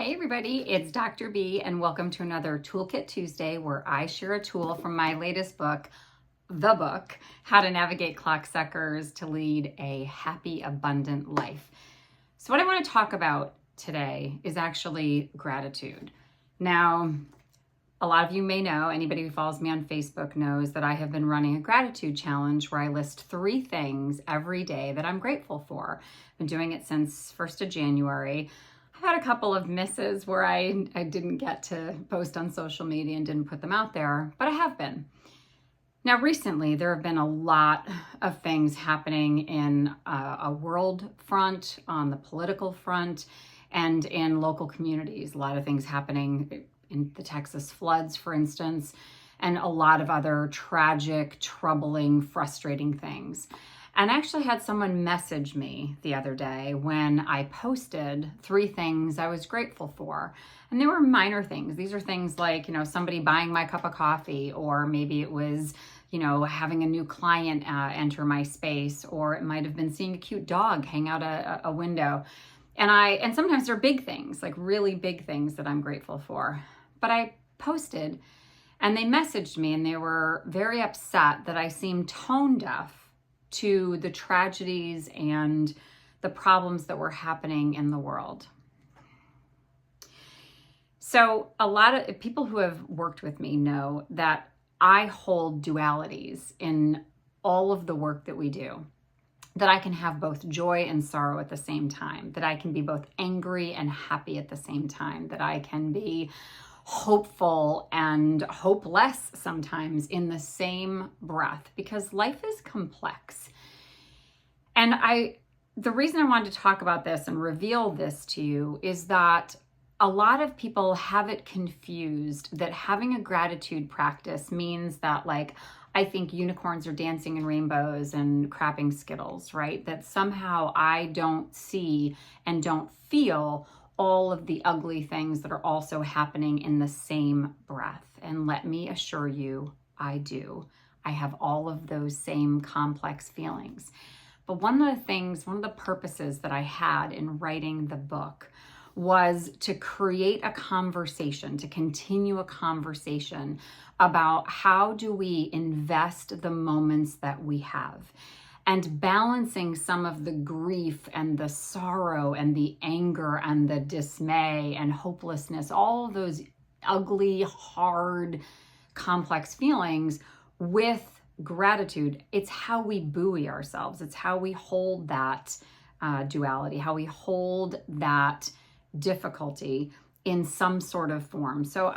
Hey everybody, it's Dr. B and welcome to another Toolkit Tuesday where I share a tool from my latest book, the book, How to Navigate Clocksuckers to Lead a Happy, Abundant Life. So what I want to talk about today is actually gratitude. Now, a lot of you may know, anybody who follows me on Facebook knows that I have been running a gratitude challenge where I list 3 things every day that I'm grateful for. I've been doing it since 1st of January. I've had a couple of misses where I didn't get to post on social media and didn't put them out there, but I have been. Now, recently, there have been a lot of things happening in a world front, on the political front, and in local communities. A lot of things happening in the Texas floods, for instance, and a lot of other tragic, troubling, frustrating things. And I actually had someone message me the other day when I posted 3 things I was grateful for. And they were minor things. These are things like, somebody buying my cup of coffee, or maybe it was, having a new client enter my space, or it might have been seeing a cute dog hang out a window. And sometimes they're big things, like really big things that I'm grateful for. But I posted and they messaged me and they were very upset that I seemed tone deaf to the tragedies and the problems that were happening in the world. So a lot of people who have worked with me know that I hold dualities in all of the work that we do, that I can have both joy and sorrow at the same time, that I can be both angry and happy at the same time, that I can be hopeful and hopeless sometimes in the same breath, because life is complex. And the reason I wanted to talk about this and reveal this to you is that a lot of people have it confused that having a gratitude practice means that, I think unicorns are dancing in rainbows and crapping Skittles, right? That somehow I don't see and don't feel all of the ugly things that are also happening in the same breath. And let me assure you, I do. I have all of those same complex feelings. But one of the purposes that I had in writing the book was to create a conversation, to continue a conversation about how do we invest the moments that we have, and balancing some of the grief and the sorrow and the anger and the dismay and hopelessness, all of those ugly, hard, complex feelings with gratitude. It's how we buoy ourselves. It's how we hold that duality, how we hold that difficulty in some sort of form. So,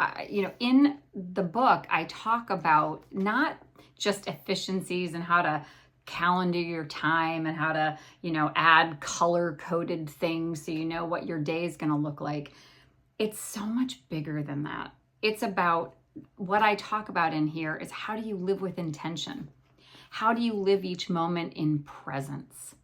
in the book, I talk about not just efficiencies and how to calendar your time and how to, add color-coded things so you know what your day is going to look like. It's so much bigger than that. It's about what I talk about in here is how do you live with intention? How do you live each moment in presence?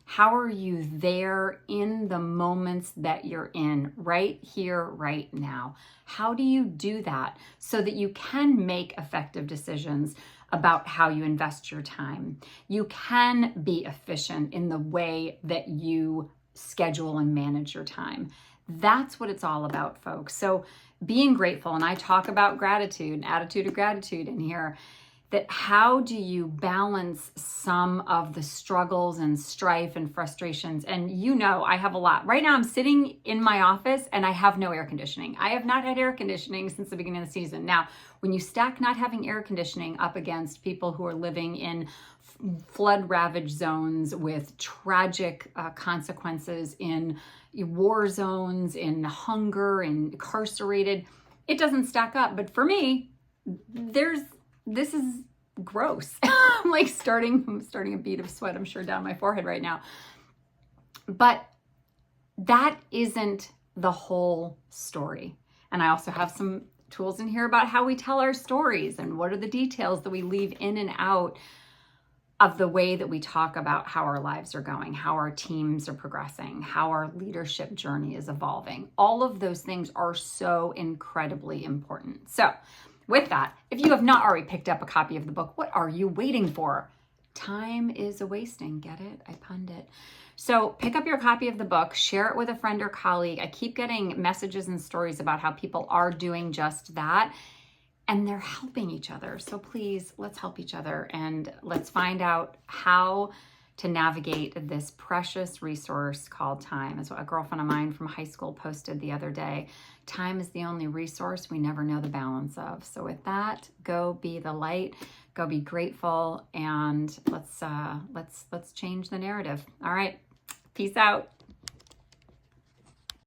How are you there in the moments that you're in, right here, right now? How do you do that so that you can make effective decisions about how you invest your time? You can be efficient in the way that you schedule and manage your time. That's what it's all about, folks. So being grateful, and I talk about gratitude, attitude of gratitude in here, that how do you balance some of the struggles and strife and frustrations? And I have a lot. Right now I'm sitting in my office and I have no air conditioning. I have not had air conditioning since the beginning of the season. Now, when you stack not having air conditioning up against people who are living in flood-ravaged zones with tragic consequences, in war zones, in hunger, incarcerated, it doesn't stack up. But for me, this is gross. I'm starting a bead of sweat, I'm sure, down my forehead right now. But that isn't the whole story. And I also have some tools in here about how we tell our stories and what are the details that we leave in and out of the way that we talk about how our lives are going, how our teams are progressing, how our leadership journey is evolving. All of those things are so incredibly important. So with that, if you have not already picked up a copy of the book, what are you waiting for? Time is a wasting. Get it? I punned it. So pick up your copy of the book, share it with a friend or colleague. I keep getting messages and stories about how people are doing just that, and they're helping each other. So please, let's help each other, and let's find out how to navigate this precious resource called time. As a girlfriend of mine from high school posted the other day, time is the only resource we never know the balance of. So with that, go be the light, go be grateful, and let's change the narrative. All right, peace out.